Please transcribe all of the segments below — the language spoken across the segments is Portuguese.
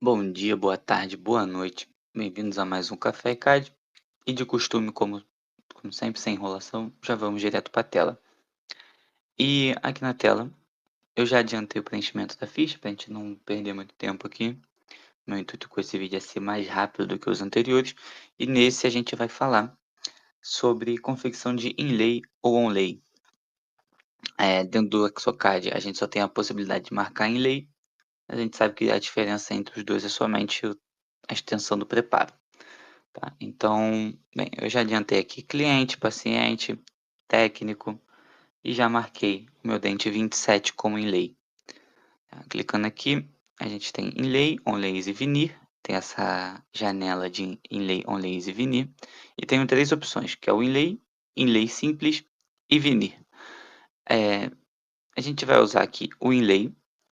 Bom dia, boa tarde, boa noite. Bem-vindos a mais um Café CAD. E de costume, como sempre, sem enrolação, já vamos direto para a tela. E aqui na tela, eu já adiantei o preenchimento da ficha para a gente não perder muito tempo aqui. Meu intuito com esse vídeo é ser mais rápido do que os anteriores. E nesse a gente vai falar sobre confecção de inlay ou onlay. Dentro do Exocad, a gente só tem a possibilidade de marcar inlay. A gente sabe que a diferença entre os dois é somente a extensão do preparo. Tá, então, bem, eu já adiantei aqui cliente, paciente, técnico e já marquei o meu dente 27 como inlay. Tá, clicando aqui, a gente tem inlay, onlays e veneer. Tem essa janela de inlay, onlays e veneer. E tenho três opções, que é o inlay, inlay simples e veneer. É, a gente vai usar aqui o inlay.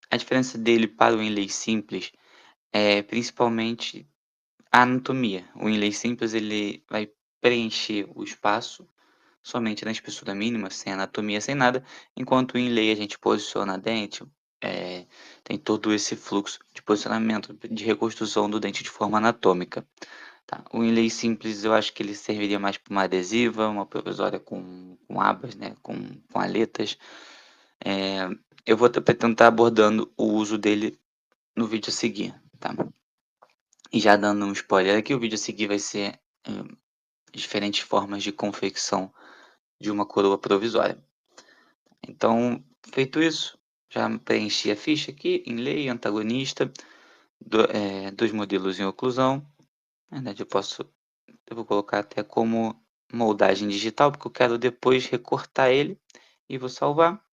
A diferença dele para o inlay simples é principalmente a anatomia. O inlay simples ele vai preencher o espaço somente na espessura mínima, sem anatomia, sem nada, enquanto o inlay a gente posiciona a dente, tem todo esse fluxo de posicionamento, de reconstrução do dente de forma anatômica, tá. O inlay simples eu acho que ele serviria mais para uma adesiva, uma provisória com abas, né, com aletas. Eu vou tentar estar abordando o uso dele no vídeo a seguir, tá. E já dando um spoiler aqui, o vídeo a seguir vai ser, diferentes formas de confecção de uma coroa provisória. Então, feito isso, já preenchi a ficha aqui, inlay, antagonista, 2 modelos em oclusão. Na verdade eu vou colocar até como moldagem digital, porque eu quero depois recortar ele, e vou salvar.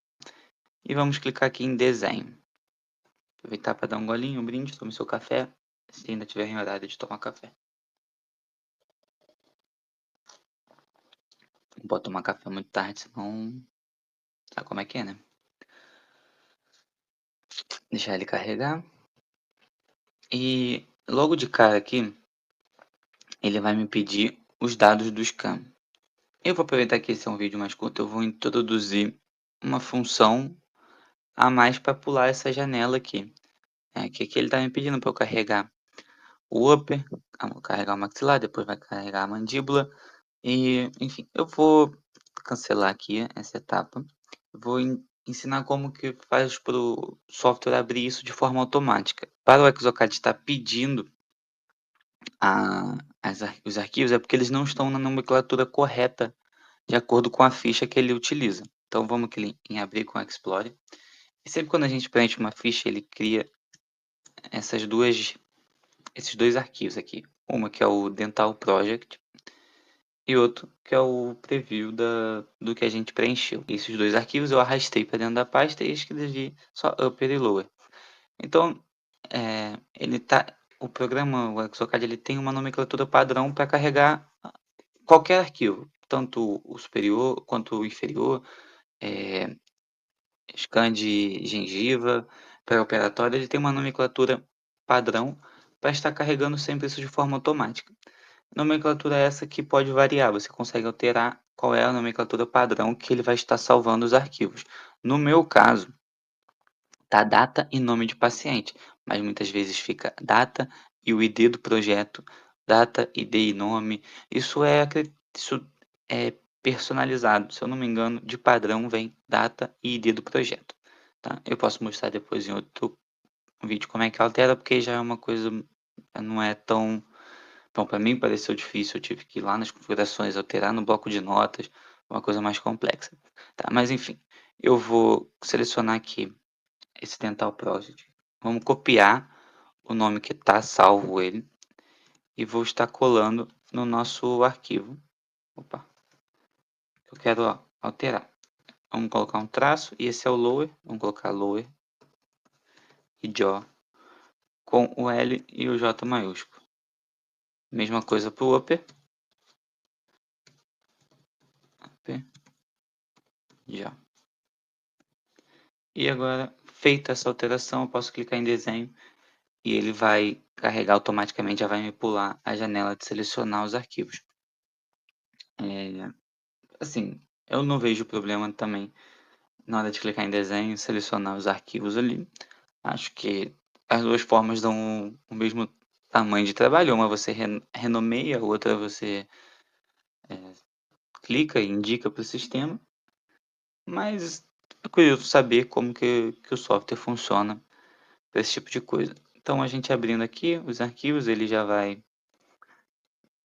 E vamos clicar aqui em desenho. Aproveitar para dar um golinho, um brinde, tome seu café, se ainda tiver em horário de tomar café. Não pode tomar café muito tarde, senão sabe como é que é, né? Deixar ele carregar. E logo de cara aqui, ele vai me pedir os dados do scan. Eu vou aproveitar que esse é um vídeo mais curto, eu vou introduzir uma função a mais para pular essa janela aqui. Que aqui ele está me pedindo para eu carregar o upper, carregar o maxilar, depois vai carregar a mandíbula e, enfim, eu vou cancelar aqui essa etapa. Vou ensinar como que faz para o software abrir isso de forma automática. Para o Exocad estar pedindo os arquivos é porque eles não estão na nomenclatura correta de acordo com a ficha que ele utiliza. Então vamos aqui em abrir com o Explorer. E sempre quando a gente preenche uma ficha, ele cria esses dois arquivos aqui. Uma que é o Dental Project e outro que é o preview do que a gente preencheu. Esses dois arquivos eu arrastei para dentro da pasta e escrevi só upper e lower. Então, o programa, o Exocad, ele tem uma nomenclatura padrão para carregar qualquer arquivo, tanto o superior quanto o inferior, eh, scan de gengiva, pré-operatório, ele tem uma nomenclatura padrão para estar carregando sempre isso de forma automática. Nomenclatura essa que pode variar, você consegue alterar qual é a nomenclatura padrão que ele vai estar salvando os arquivos. No meu caso, tá data e nome de paciente, mas muitas vezes fica data e o ID do projeto, data, ID e nome. Isso é personalizado, se eu não me engano, de padrão vem data e ID do projeto, tá. Eu posso mostrar depois em outro vídeo como é que altera, porque já é uma coisa, não é tão bom, para mim pareceu difícil, eu tive que ir lá nas configurações, alterar no bloco de notas, uma coisa mais complexa, tá. Mas enfim, eu vou selecionar aqui esse Dental Project. Vamos copiar o nome que está salvo ele e vou estar colando no nosso arquivo. Opa, eu quero alterar. Vamos colocar um traço e esse é o lower. Vamos colocar lower e jaw com o L e o J maiúsculo. Mesma coisa para o upper. Upper, jaw. E agora, feita essa alteração, eu posso clicar em desenho e ele vai carregar automaticamente, já vai me pular a janela de selecionar os arquivos. Assim, eu não vejo problema também na hora de clicar em desenho, selecionar os arquivos ali. Acho que as 2 formas dão o mesmo tamanho de trabalho, uma você renomeia, a outra você, eh, clica e indica para o sistema, mas é curioso saber como que o software funciona para esse tipo de coisa. Então a gente abrindo aqui os arquivos, ele já vai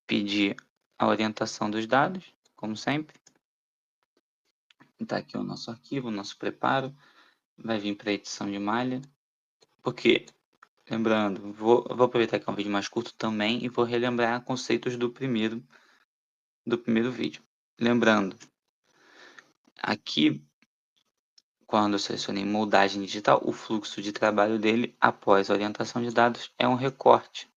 pedir a orientação dos dados, como sempre. Tá aqui o nosso arquivo, o nosso preparo, vai vir para edição de malha, porque lembrando, vou aproveitar que é um vídeo mais curto também e vou relembrar conceitos do primeiro vídeo. Lembrando, aqui quando eu selecionei moldagem digital, o fluxo de trabalho dele após a orientação de dados é um recorte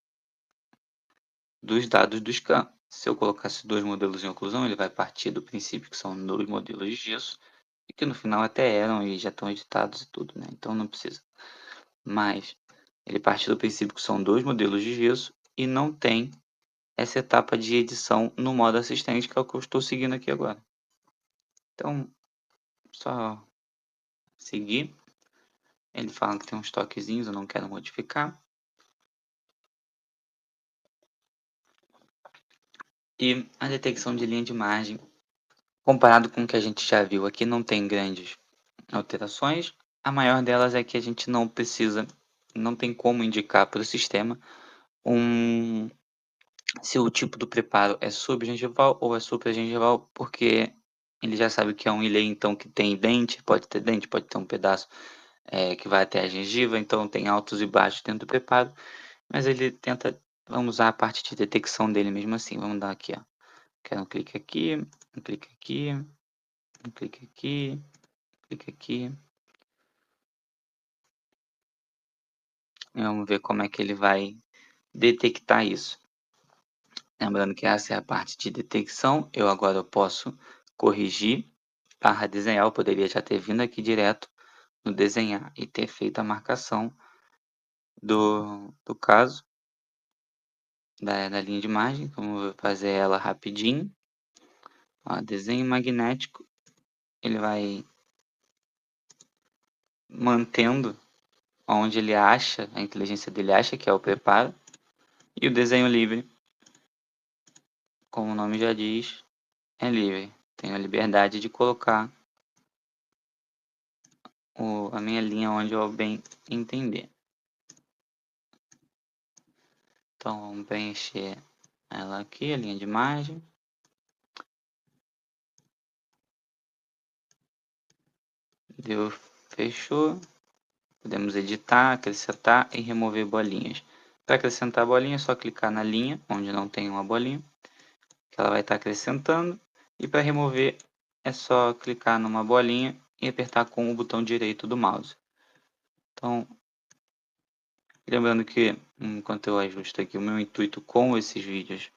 dos dados do scan. Se eu colocasse 2 modelos em oclusão, ele vai partir do princípio que são 2 modelos de gesso e que no final até eram e já estão editados e tudo, né, então não precisa. Mas ele parte do princípio que são 2 modelos de gesso e não tem essa etapa de edição no modo assistente, que é o que eu estou seguindo aqui agora. Então, só seguir. Ele fala que tem uns toquezinhos, eu não quero modificar. E a detecção de linha de margem, comparado com o que a gente já viu aqui, não tem grandes alterações. A maior delas é que a gente não tem como indicar para o sistema um, se o tipo do preparo é subgengival ou é supragengival, porque ele já sabe que é um ilê, então, que tem dente, pode ter um pedaço que vai até a gengiva, então tem altos e baixos dentro do preparo, mas ele tenta, vamos usar a parte de detecção dele mesmo assim, vamos dar aqui, ó, quero um clique aqui, um clique aqui, um clique aqui, um clique aqui, e vamos ver como é que ele vai detectar isso. Lembrando que essa é a parte de detecção, eu posso corrigir, desenhar, eu poderia já ter vindo aqui direto no desenhar e ter feito a marcação do caso, da linha de imagem, então eu vou fazer ela rapidinho. Ó, desenho magnético, ele vai mantendo onde ele acha, a inteligência dele acha que é o preparo, e o desenho livre, como o nome já diz, é livre. Tenho a liberdade de colocar a minha linha onde eu bem entender. Então vamos preencher ela aqui, a linha de margem. Deu, fechou. Podemos editar, acrescentar e remover bolinhas. Para acrescentar a bolinha é só clicar na linha, onde não tem uma bolinha, que ela vai estar acrescentando. E para remover é só clicar numa bolinha e apertar com o botão direito do mouse. Então, lembrando que enquanto eu ajusto aqui, o meu intuito com esses vídeos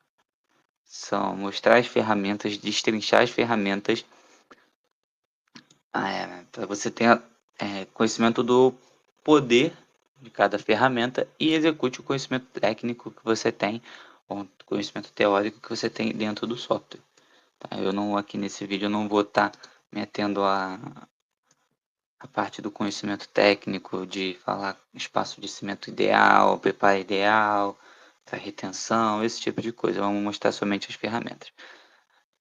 são mostrar as ferramentas, destrinchar as ferramentas, para você ter conhecimento do poder de cada ferramenta e execute o conhecimento técnico que você tem, ou conhecimento teórico que você tem dentro do software. Tá? Eu não, aqui nesse vídeo, eu não vou estar me atendo a parte do conhecimento técnico, de falar espaço de cimento ideal, preparo ideal, para retenção, esse tipo de coisa. Vamos mostrar somente as ferramentas.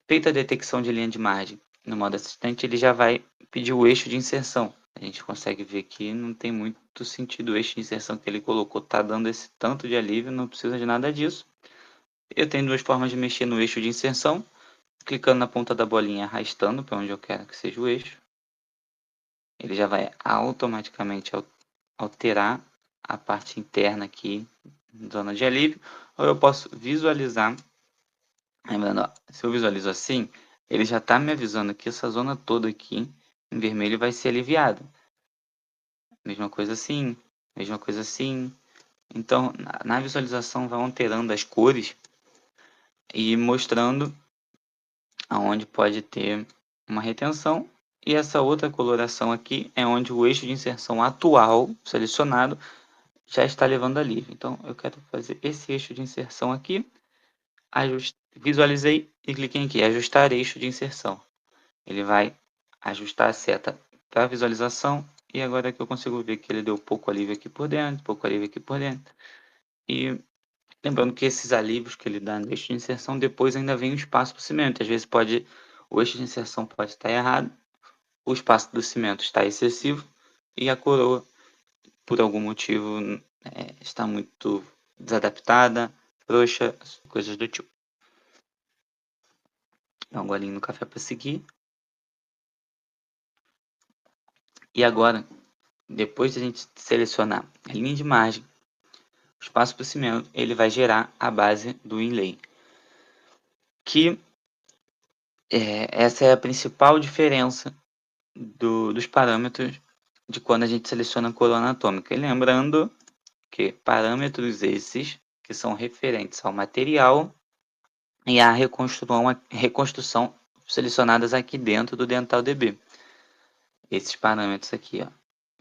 Feita a detecção de linha de margem no modo assistente, ele já vai pedir o eixo de inserção. A gente consegue ver que não tem muito sentido o eixo de inserção que ele colocou, tá dando esse tanto de alívio, não precisa de nada disso. Eu tenho 2 formas de mexer no eixo de inserção, clicando na ponta da bolinha, arrastando para onde eu quero que seja o eixo. Ele já vai automaticamente alterar a parte interna aqui, zona de alívio, ou eu posso visualizar. Lembrando, ó, se eu visualizo assim, ele já está me avisando que essa zona toda aqui, em vermelho, vai ser aliviada. Mesma coisa assim, mesma coisa assim. Então, na visualização vai alterando as cores e mostrando aonde pode ter uma retenção. E essa outra coloração aqui é onde o eixo de inserção atual selecionado já está levando alívio. Então, eu quero fazer esse eixo de inserção aqui. Visualizei e cliquei aqui, ajustar eixo de inserção. Ele vai ajustar a seta para visualização e agora que eu consigo ver que ele deu pouco alívio aqui por dentro, pouco alívio aqui por dentro. E lembrando que esses alívios que ele dá no eixo de inserção, depois ainda vem o espaço para o cimento. Às vezes o eixo de inserção pode estar errado, o espaço do cimento está excessivo e a coroa, por algum motivo, está muito desadaptada, frouxa, coisas do tipo. Dá um golinho no café para seguir. E agora, depois de a gente selecionar a linha de margem, o espaço para o cimento, ele vai gerar a base do inlay. Que essa é a principal diferença dos parâmetros de quando a gente seleciona a coroa anatômica. E lembrando que parâmetros esses que são referentes ao material e à reconstrução selecionadas aqui dentro do Dental DB. Esses parâmetros aqui, ó,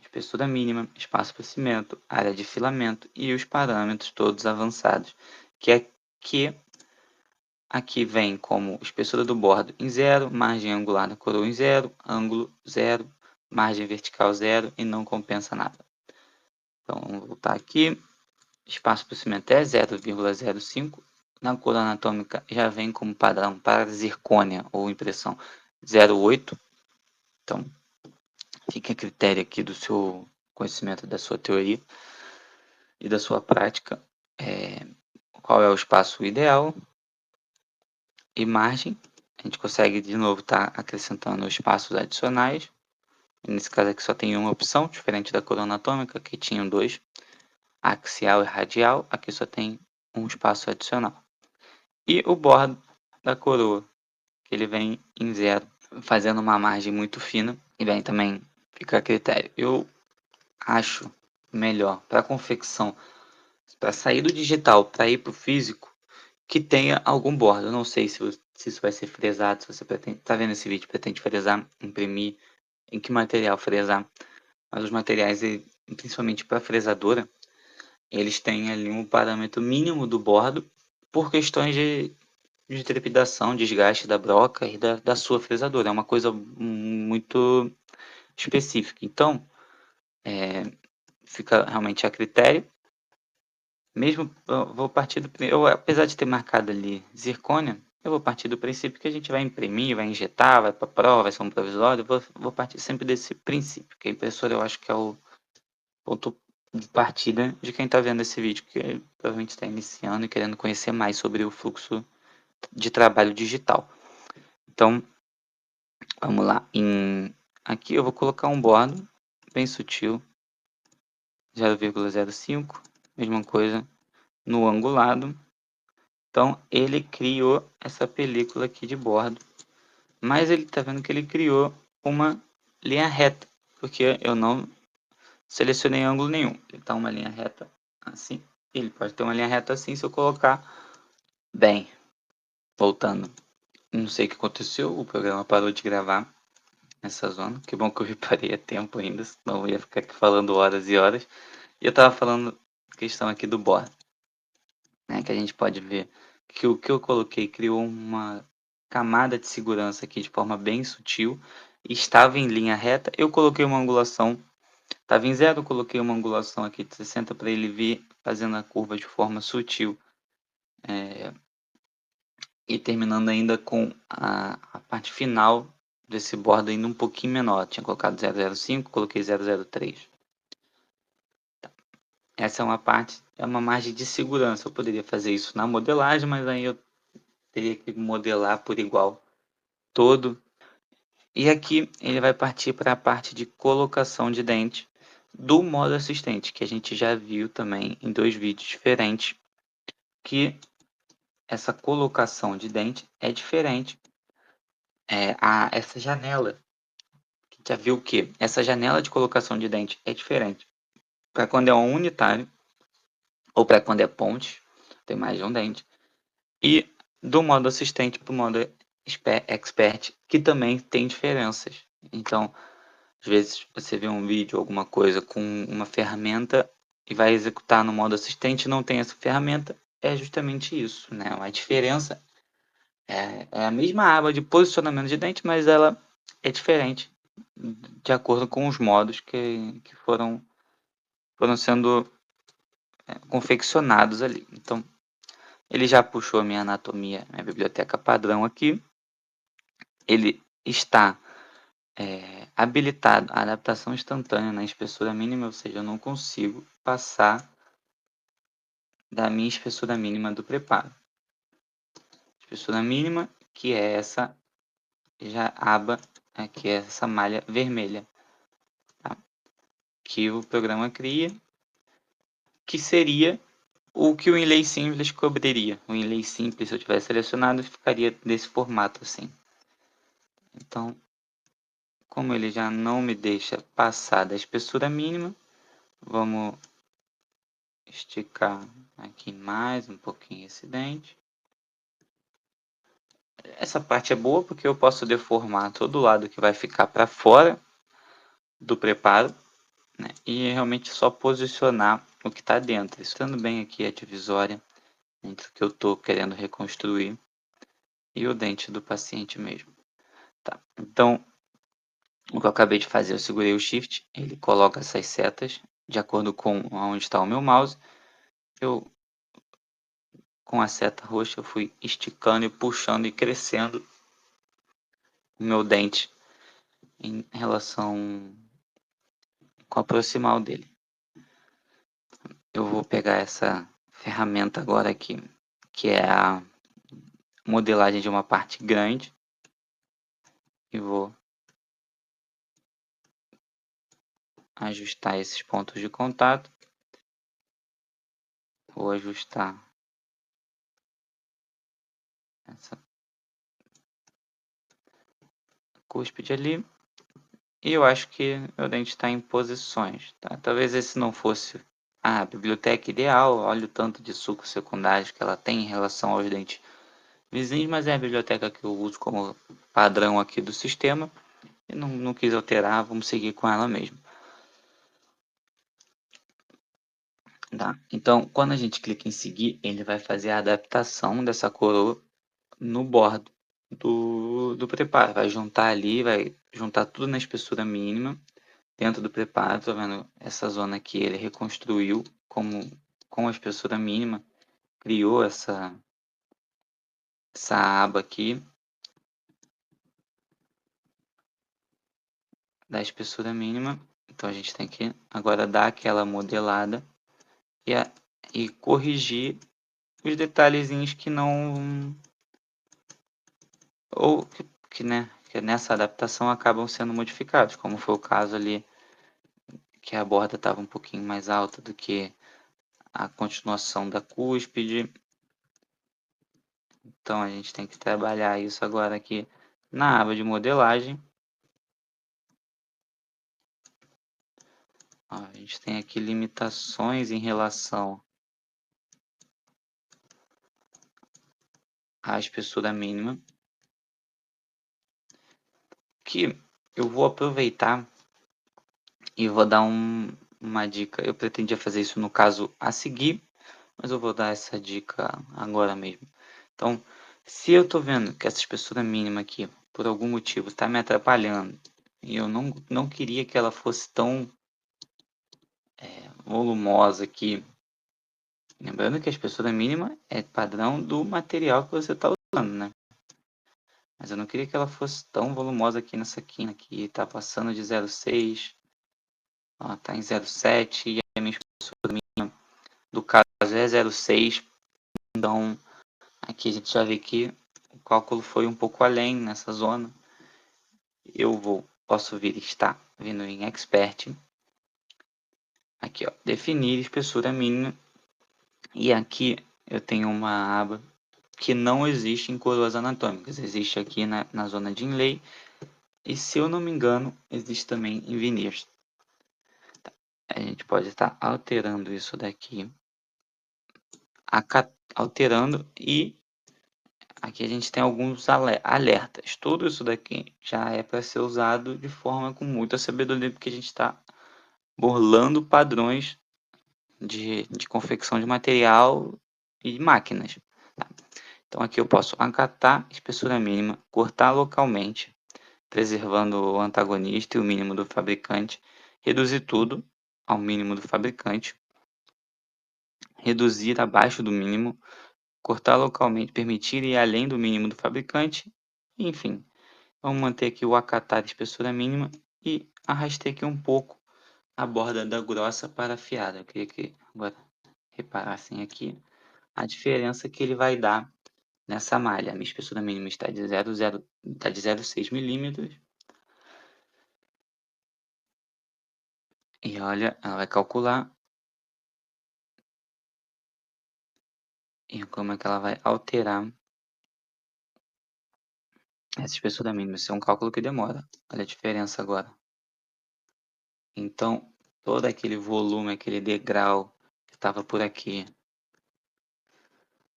espessura mínima, espaço para cimento, área de filamento e os parâmetros todos avançados, que aqui vem como espessura do bordo em 0, margem angular da coroa em 0, ângulo 0, margem vertical 0 e não compensa nada. Então vamos voltar aqui, espaço para cimento é 0,05, na coroa anatômica já vem como padrão para zircônia ou impressão 0,8, então fica a critério aqui do seu conhecimento da sua teoria e da sua prática, qual é o espaço ideal e margem. A gente consegue de novo estar acrescentando espaços adicionais. Nesse caso aqui só tem uma opção, diferente da coroa anatômica, que tinham dois, axial e radial, aqui só tem um espaço adicional. E o bordo da coroa, que ele vem em 0, fazendo uma margem muito fina, e bem também fica a critério. Eu acho melhor para confecção, para sair do digital para ir para o físico, que tenha algum bordo. Eu não sei se isso vai ser fresado, se você pretende, tá vendo esse vídeo, pretende fresar, imprimir, em que material fresar. Mas os materiais, principalmente para fresadora, eles têm ali um parâmetro mínimo do bordo por questões de trepidação, desgaste da broca e da sua fresadora. É uma coisa muito específica. Então, fica realmente a critério. Mesmo eu vou partir apesar de ter marcado ali zircônia, eu vou partir do princípio que a gente vai imprimir, vai injetar, vai para prova, vai ser um provisório. Eu vou partir sempre desse princípio, que a impressora eu acho que é o ponto de partida de quem está vendo esse vídeo, que provavelmente está iniciando e querendo conhecer mais sobre o fluxo de trabalho digital. Então, vamos lá. Aqui eu vou colocar um bordo bem sutil, 0,05, mesma coisa no angulado. Então, ele criou essa película aqui de bordo, mas ele está vendo que ele criou uma linha reta, porque eu não selecionei ângulo nenhum. Ele está uma linha reta assim. Ele pode ter uma linha reta assim se eu colocar bem. Voltando. Não sei o que aconteceu, o programa parou de gravar nessa zona. Que bom que eu reparei a tempo ainda, senão eu ia ficar aqui falando horas e horas. E eu estava falando questão aqui do bordo, né, que a gente pode ver que o que eu coloquei criou uma camada de segurança aqui de forma bem sutil e estava em linha reta. Eu coloquei uma angulação, estava em 0, eu coloquei uma angulação aqui de 60 para ele vir fazendo a curva de forma sutil, e terminando ainda com a parte final desse bordo ainda um pouquinho menor. Tinha colocado 0,05, coloquei 0,03. Essa é uma parte, é uma margem de segurança. Eu poderia fazer isso na modelagem, mas aí eu teria que modelar por igual todo. E aqui ele vai partir para a parte de colocação de dente do modo assistente, que a gente já viu também em dois vídeos diferentes, que essa colocação de dente é diferente. Essa janela, que já viu que essa janela de colocação de dente é diferente para quando é um unitário ou para quando é ponte, tem mais de um dente, e do modo assistente para o modo expert, que também tem diferenças. Então, às vezes você vê um vídeo, alguma coisa com uma ferramenta e vai executar no modo assistente e não tem essa ferramenta, é justamente isso, né? A diferença é a mesma aba de posicionamento de dente, mas ela é diferente de acordo com os modos que foram sendo confeccionados ali. Então, ele já puxou a minha anatomia, minha biblioteca padrão aqui. Ele está habilitado a adaptação instantânea na espessura mínima, ou seja, eu não consigo passar da minha espessura mínima do preparo. Espessura mínima, que é essa já aba, que é essa malha vermelha, tá? Que o programa cria, que seria o que o inlay simples cobriria. O inlay simples, se eu tivesse selecionado, ficaria desse formato assim. Então, como ele já não me deixa passar da espessura mínima, vamos esticar aqui mais um pouquinho esse dente. Essa parte é boa porque eu posso deformar todo o lado que vai ficar para fora do preparo, né? E realmente só posicionar o que está dentro. Estando bem aqui a divisória entre o que eu estou querendo reconstruir e o dente do paciente mesmo. Tá. Então, o que eu acabei de fazer, eu segurei o Shift, ele coloca essas setas de acordo com onde está o meu mouse. Eu, com a seta roxa, eu fui esticando e puxando e crescendo o meu dente em relação com a proximal dele. Eu vou pegar essa ferramenta agora aqui, que é a modelagem de uma parte grande, e vou ajustar esses pontos de contato. Vou ajustar essa cúspide ali. E eu acho que o dente está em posições. Tá? Talvez esse não fosse a biblioteca ideal. Olha o tanto de sucos secundários que ela tem em relação aos dentes vizinhos, mas é a biblioteca que eu uso como padrão aqui do sistema. E não quis alterar, vamos seguir com ela mesmo. Tá? Então, quando a gente clica em seguir, ele vai fazer a adaptação dessa coroa no bordo do preparo. Vai juntar ali, vai juntar tudo na espessura mínima dentro do preparo. Tá vendo? Essa zona aqui ele reconstruiu com a espessura mínima, criou essa aba aqui da espessura mínima. Então a gente tem que agora dar aquela modelada e, e corrigir os detalhezinhos que não ou né, que nessa adaptação acabam sendo modificados, como foi o caso ali que a borda estava um pouquinho mais alta do que a continuação da cúspide. Então a gente tem que trabalhar isso agora aqui na aba de modelagem. Ó, a gente tem aqui limitações em relação à espessura mínima, que eu vou aproveitar e vou dar uma dica. Eu pretendia fazer isso no caso a seguir, mas eu vou dar essa dica agora mesmo. Então, se eu estou vendo que essa espessura mínima aqui, por algum motivo, está me atrapalhando, e eu não queria que ela fosse tão volumosa aqui, lembrando que a espessura mínima é padrão do material que você está usando, né? Mas eu não queria que ela fosse tão volumosa aqui nessa quina aqui, tá passando de 0,6, ó, tá em 0,7 e a minha espessura mínima do caso é 0,6, então aqui a gente já vê que o cálculo foi um pouco além nessa zona. Posso vir estar vindo em Expert, aqui ó, definir espessura mínima, e aqui eu tenho uma aba que não existe em coroas anatômicas, existe aqui na zona de inlay, e se eu não me engano, existe também em veneers. A gente pode estar alterando isso daqui, alterando, e aqui a gente tem alguns alertas. Tudo isso daqui já é para ser usado de forma com muita sabedoria, porque a gente está burlando padrões de confecção de material e máquinas. Tá? Então aqui eu posso acatar espessura mínima, cortar localmente. preservando o antagonista e o mínimo do fabricante, reduzir tudo ao mínimo do fabricante, reduzir abaixo do mínimo, cortar localmente, permitir ir além do mínimo do fabricante, enfim. Vamos manter aqui o acatar espessura mínima e arrastei aqui um pouco a borda da grossa para afiada. Eu queria que agora reparassem aqui a diferença que ele vai dar nessa malha. A minha espessura mínima está de 0,6 milímetros. E olha, ela vai calcular e como é que ela vai alterar essa espessura mínima. Isso é um cálculo que demora. Olha a diferença agora. Então, todo aquele volume, aquele degrau que estava por aqui,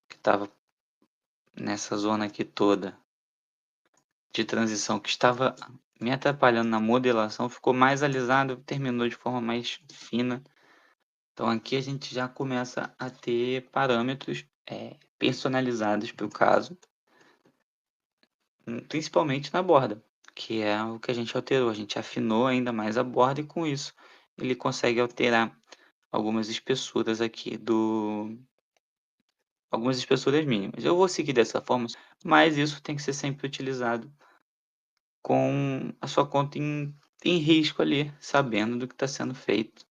que estava nessa zona aqui toda de transição, que estava me atrapalhando na modelação, ficou mais alisado, terminou de forma mais fina. Então aqui a gente já começa a ter parâmetros personalizados para o caso, principalmente na borda, que é o que a gente alterou. A gente afinou ainda mais a borda e com isso ele consegue alterar algumas espessuras aqui algumas espessuras mínimas. Eu vou seguir dessa forma, mas isso tem que ser sempre utilizado com a sua conta em risco ali, sabendo do que está sendo feito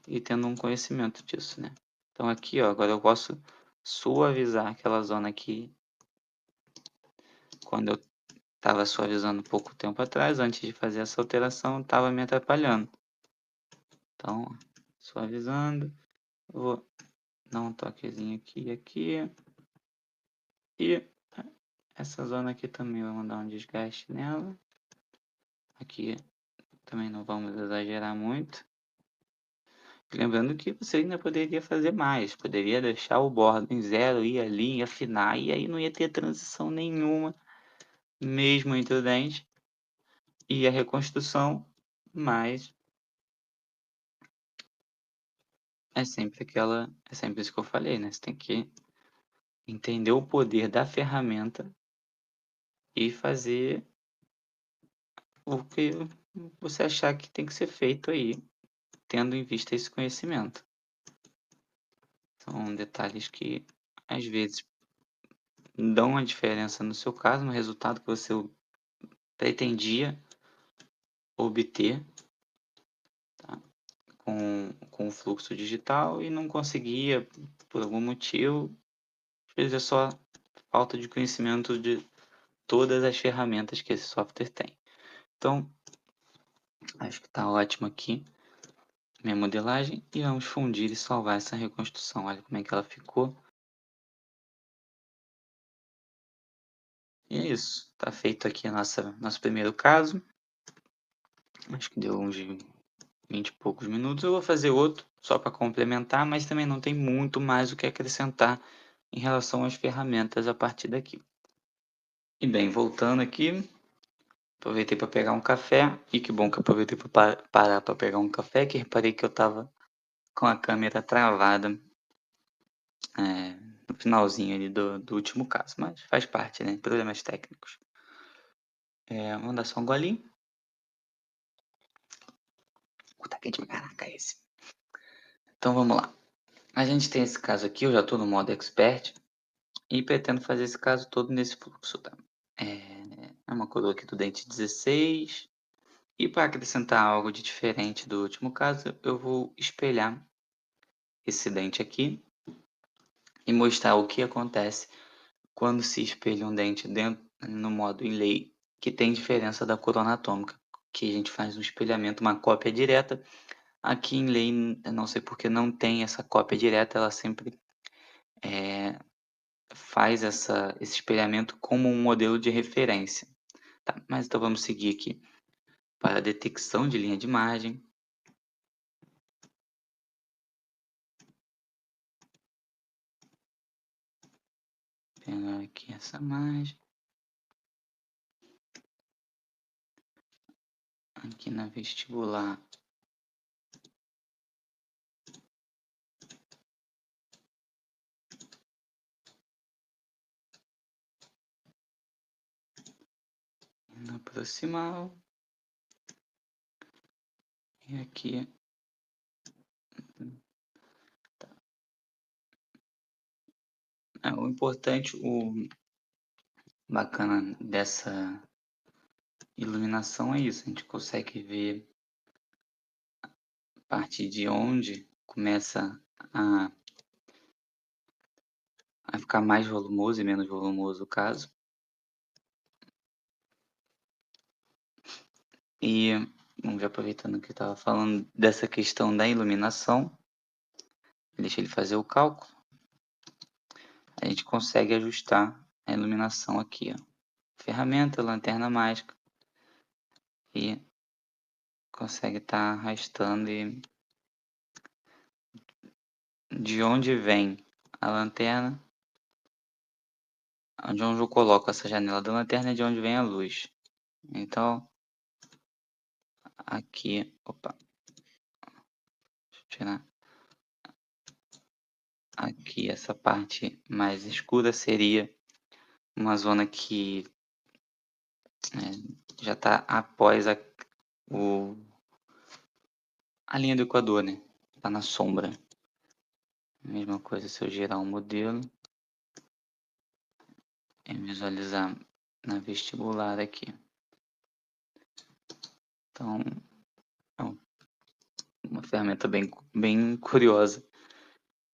e tendo um conhecimento disso, né. Então aqui, ó, agora eu posso suavizar aquela zona aqui, quando eu estava suavizando pouco tempo atrás, antes de fazer essa alteração, estava me atrapalhando. Então, suavizando, eu vou dar um toquezinho aqui e aqui. E essa zona aqui também vamos dar um desgaste nela. Aqui também não vamos exagerar muito. Lembrando que você ainda poderia fazer mais, poderia deixar o bordo em zero, ir ali, afinar, e aí não ia ter transição nenhuma, mesmo entre o dente e a reconstrução, mas é sempre isso que eu falei, né? Você tem que entender o poder da ferramenta e fazer o que você achar que tem que ser feito aí, tendo em vista esse conhecimento. São detalhes que às vezes dão a diferença no seu caso, no resultado que você pretendia obter, tá, com o fluxo digital e não conseguia por algum motivo. Às vezes é só falta de conhecimento de todas as ferramentas que esse software tem. Então, acho que está ótimo aqui minha modelagem e vamos fundir e salvar essa reconstrução. Olha como é que ela ficou. E é isso. Está feito aqui nosso primeiro caso. Acho que deu uns 20 e poucos minutos. Eu vou fazer outro só para complementar, mas também não tem muito mais o que acrescentar em relação às ferramentas a partir daqui. E bem, voltando aqui, aproveitei para pegar um café, e que bom que eu aproveitei para parar para pegar um café, que reparei que eu estava com a câmera travada, no finalzinho ali do último caso, mas faz parte, né, problemas técnicos. Vamos dar só um golinho. Tá quente pra caraca esse. Então vamos lá. A gente tem esse caso aqui, eu já estou no modo expert, e pretendo fazer esse caso todo nesse fluxo, tá. É uma coroa aqui do dente 16. E para acrescentar algo de diferente do último caso, eu vou espelhar esse dente aqui e mostrar o que acontece quando se espelha um dente dentro no modo inlay, que tem diferença da coroa anatômica, que a gente faz um espelhamento, uma cópia direta. Aqui em lei, eu não sei porque não tem essa cópia direta, ela sempre faz esse espelhamento como um modelo de referência. Tá, mas então vamos seguir aqui para a detecção de linha de margem. Pegar aqui essa margem. Aqui na vestibular. aproximar e aqui. O importante, o bacana dessa iluminação é isso, a gente consegue ver a partir de onde começa a ficar mais volumoso e menos volumoso o caso. E, vamos já aproveitando que eu estava falando dessa questão da iluminação, deixa ele fazer o cálculo, a gente consegue ajustar a iluminação aqui, ó. Ferramenta, lanterna mágica, e consegue estar arrastando e de onde vem a lanterna, de onde eu coloco essa janela da lanterna é de onde vem a luz. Então, aqui, opa, deixa eu tirar. Aqui essa parte mais escura seria uma zona que já está após o, a linha do Equador, né? Tá na sombra. Mesma coisa se eu girar o modelo e visualizar na vestibular aqui. Então, é uma ferramenta bem curiosa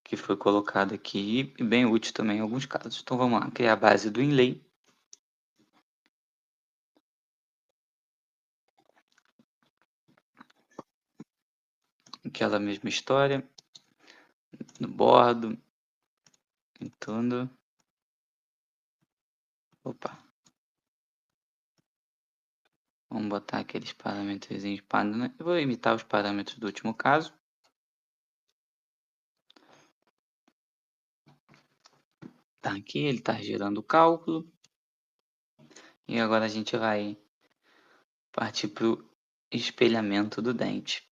que foi colocada aqui e bem útil também em alguns casos. Então vamos lá, criar a base do inlay. Aquela mesma história, no bordo, em tudo. Opa. Vamos botar aqueles parâmetros padrões. Eu vou imitar os parâmetros do último caso. Tá aqui, ele está gerando o cálculo. E agora a gente vai partir para o espelhamento do dente.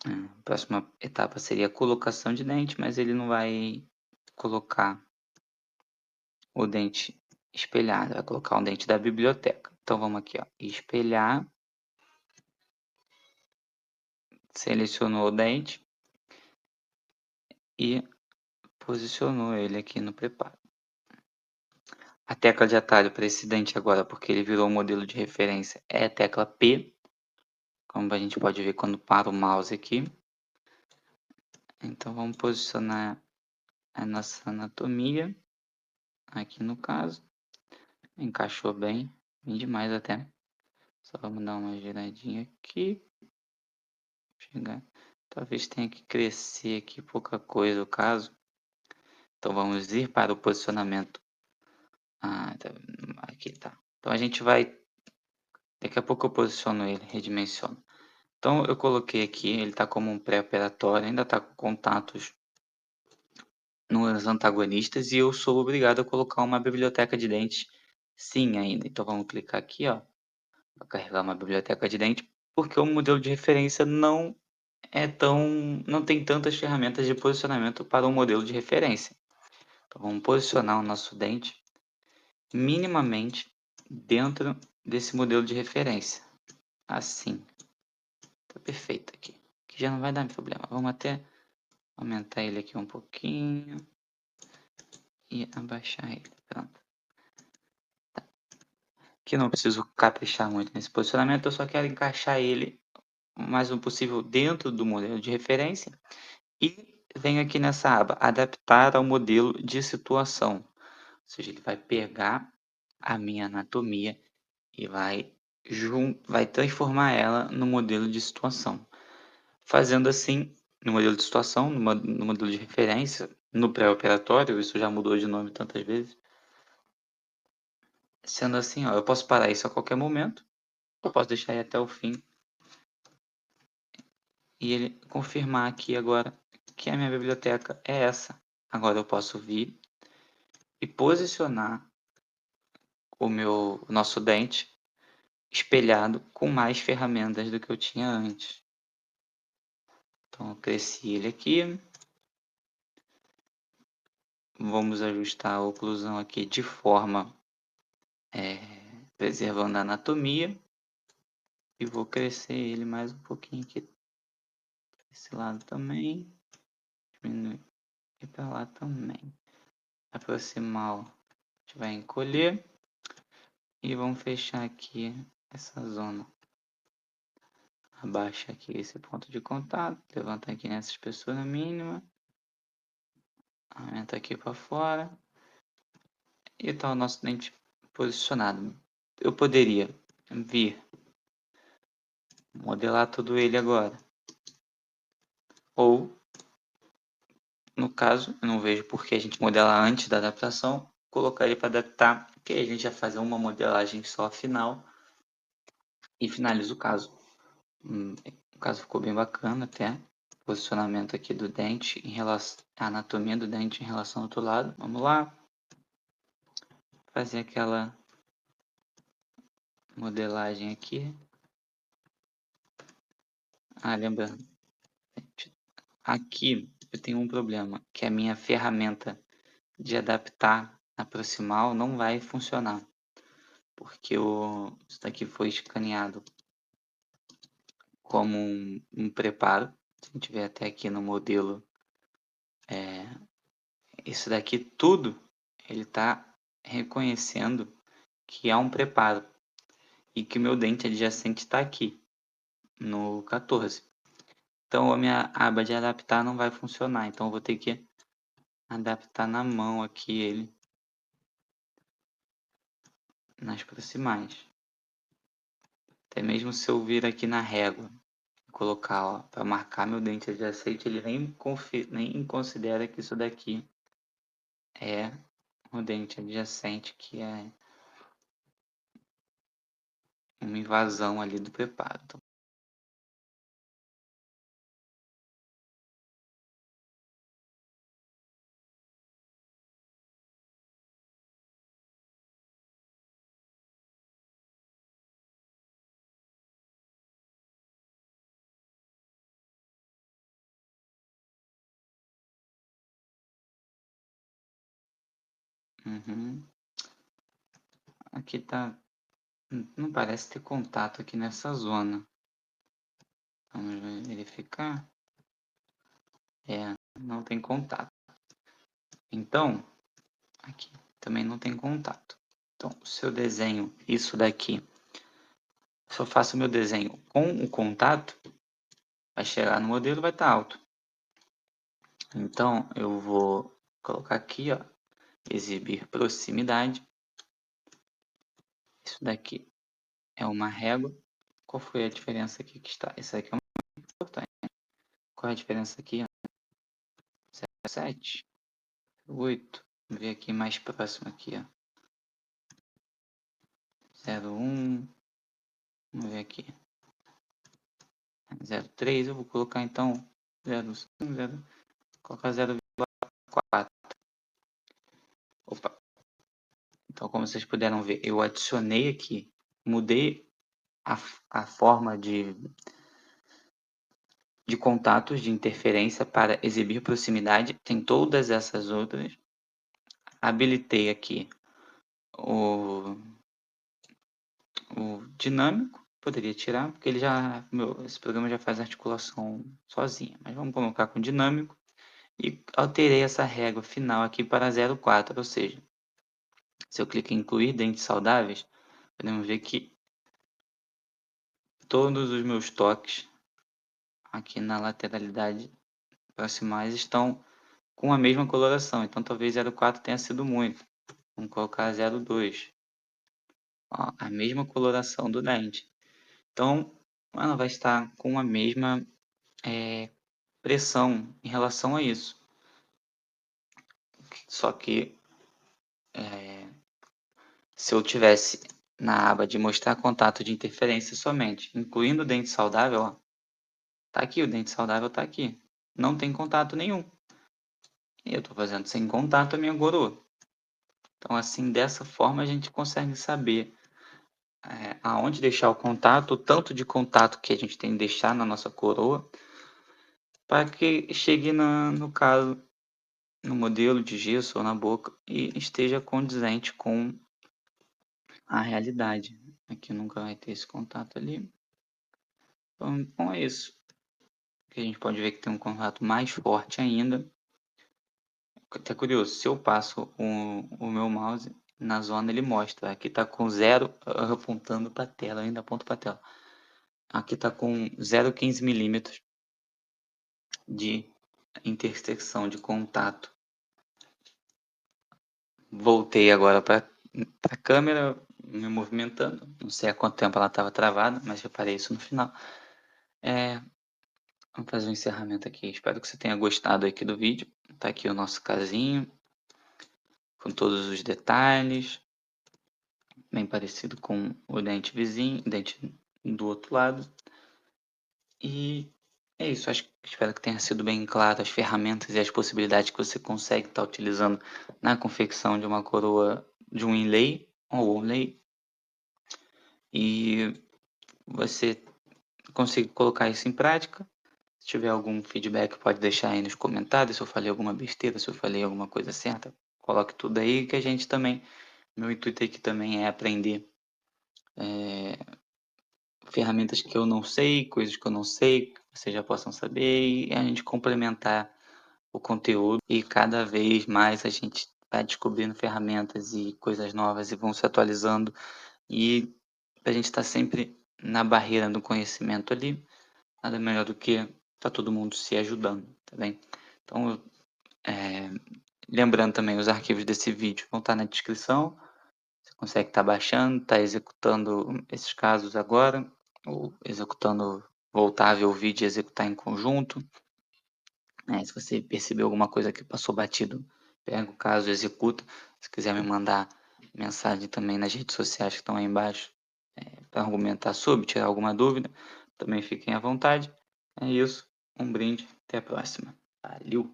A próxima etapa seria a colocação de dente, mas ele não vai colocar o dente espelhado, vai colocar o dente da biblioteca. Então vamos aqui, ó, espelhar, selecionou o dente e posicionou ele aqui no preparo. A tecla de atalho para esse dente agora, porque ele virou um modelo de referência, é a tecla P, como a gente pode ver quando para o mouse aqui. Então vamos posicionar a nossa anatomia aqui no caso. Encaixou bem demais até. Só vamos dar uma giradinha aqui. Chegar. Talvez tenha que crescer aqui pouca coisa o caso. Então vamos ir para o posicionamento. Aqui tá. Então a gente vai. Daqui a pouco eu posiciono ele, redimensiono. Então eu coloquei aqui, ele está como um pré-operatório, ainda está com contatos nos antagonistas e eu sou obrigado a colocar uma biblioteca de dentes sim ainda. Então vamos clicar aqui, ó, para carregar uma biblioteca de dentes, porque o modelo de referência não tem tantas ferramentas de posicionamento para um modelo de referência. Então vamos posicionar o nosso dente minimamente dentro desse modelo de referência. Assim. Tá perfeito aqui. Que já não vai dar problema. Vamos até aumentar ele aqui um pouquinho e abaixar ele. Pronto. Aqui não preciso caprichar muito nesse posicionamento, eu só quero encaixar ele o mais possível dentro do modelo de referência e venho aqui nessa aba adaptar ao modelo de situação. Ou seja, ele vai pegar a minha anatomia e vai transformar ela no modelo de situação. Fazendo assim, no modelo de situação, no modelo de referência, no pré-operatório, isso já mudou de nome tantas vezes. Sendo assim, ó, eu posso parar isso a qualquer momento, eu posso deixar aí até o fim e ele confirmar aqui agora que a minha biblioteca é essa. Agora eu posso vir e posicionar o nosso dente espelhado com mais ferramentas do que eu tinha antes. Então eu cresci ele aqui. Vamos ajustar a oclusão aqui de forma preservando a anatomia. e vou crescer ele mais um pouquinho aqui desse lado também, diminuir e para lá também. Aproximar, ó, a gente vai encolher e vamos fechar aqui essa zona. Abaixa aqui esse ponto de contato, levanta aqui nessa espessura mínima, aumenta aqui para fora e tá o nosso dente posicionado. Eu poderia vir modelar todo ele agora, ou no caso, eu não vejo por que a gente modelar antes da adaptação, colocar ele para adaptar, que aí a gente já faz uma modelagem só final e finaliza o caso. O caso ficou bem bacana até. Posicionamento aqui do dente em relação à anatomia do dente em relação ao outro lado. Vamos lá. Fazer aquela modelagem aqui. Ah, lembrando, aqui eu tenho um problema, que a minha ferramenta de adaptar na proximal não vai funcionar, porque isso daqui foi escaneado como um preparo. Se a gente ver até aqui no modelo, isso daqui tudo ele está reconhecendo que é um preparo e que o meu dente adjacente está aqui no 14. Então a minha aba de adaptar não vai funcionar, então eu vou ter que adaptar na mão aqui ele nas proximais. Até mesmo se eu vir aqui na régua e colocar para marcar meu dente adjacente, ele nem considera que isso daqui é o dente adjacente, que é uma invasão ali do preparo. Então, uhum. Aqui tá, não parece ter contato aqui nessa zona. Vamos verificar. Não tem contato. Então, aqui também não tem contato. Então, se eu desenho isso daqui, se eu faço meu desenho com o contato, vai chegar no modelo, vai estar alto. Então, eu vou colocar aqui, ó, exibir proximidade. Isso daqui é uma régua. Qual foi a diferença aqui que está? Essa aqui é uma importante. Qual é a diferença aqui? 7, 8. Vamos ver aqui mais próximo aqui, ó. 0,1. Vamos ver aqui. 0,3. Eu vou colocar então 0,5, 0. Colocar 0,4. Opa. Então, como vocês puderam ver, eu adicionei aqui, mudei a forma de contatos de interferência para exibir proximidade. Tem todas essas outras. Habilitei aqui o, o dinâmico. Poderia tirar, porque ele já, esse programa já faz articulação sozinha. Mas vamos colocar com dinâmico. E alterei essa régua final aqui para 0,4, ou seja, se eu clicar em incluir dentes saudáveis, podemos ver que todos os meus toques aqui na lateralidade proximais estão com a mesma coloração. Então talvez 0,4 tenha sido muito. Vamos colocar 0,2. Ó, a mesma coloração do dente. Então ela vai estar com a mesma pressão em relação a isso. Só que se eu tivesse na aba de mostrar contato de interferência somente, incluindo o dente saudável, ó, tá aqui, o dente saudável tá aqui. Não tem contato nenhum. E eu estou fazendo sem contato a minha coroa. Então, assim, dessa forma a gente consegue saber aonde deixar o contato, o tanto de contato que a gente tem que deixar na nossa coroa, para que chegue no caso, no modelo de gesso ou na boca e esteja condizente com a realidade. Aqui nunca vai ter esse contato ali. Então é isso, que a gente pode ver que tem um contato mais forte ainda. Até curioso, se eu passo o meu mouse na zona, ele mostra, aqui tá com zero, apontando para a tela, eu ainda aponto para a tela. Aqui tá com 0,15 milímetros de intersecção de contato. Voltei agora para a câmera, me movimentando. Não sei há quanto tempo ela estava travada, mas reparei isso no final. É, vamos fazer um encerramento aqui. Espero que você tenha gostado aqui do vídeo. Tá aqui o nosso casinho, com todos os detalhes, bem parecido com o dente vizinho, dente do outro lado. E é isso, espero que tenha sido bem claro as ferramentas e as possibilidades que você consegue estar utilizando na confecção de uma coroa de um inlay ou onlay, e você consiga colocar isso em prática. Se tiver algum feedback, pode deixar aí nos comentários. Se eu falei alguma besteira, se eu falei alguma coisa certa, coloque tudo aí que a gente também. Meu intuito aqui também é aprender ferramentas que eu não sei, coisas que eu não sei, que vocês já possam saber, e a gente complementar o conteúdo, e cada vez mais a gente vai descobrindo ferramentas e coisas novas e vão se atualizando, e a gente está sempre na barreira do conhecimento ali, nada melhor do que tá todo mundo se ajudando, tá bem? Então, lembrando também, os arquivos desse vídeo vão estar na descrição, você consegue estar baixando, estar executando esses casos agora, ou executando, voltar a ver o vídeo e executar em conjunto. Se você percebeu alguma coisa que passou batido, pega o caso, executa. Se quiser me mandar mensagem também nas redes sociais que estão aí embaixo, para argumentar sobre, tirar alguma dúvida, também fiquem à vontade. É isso, um brinde, até a próxima. Valeu!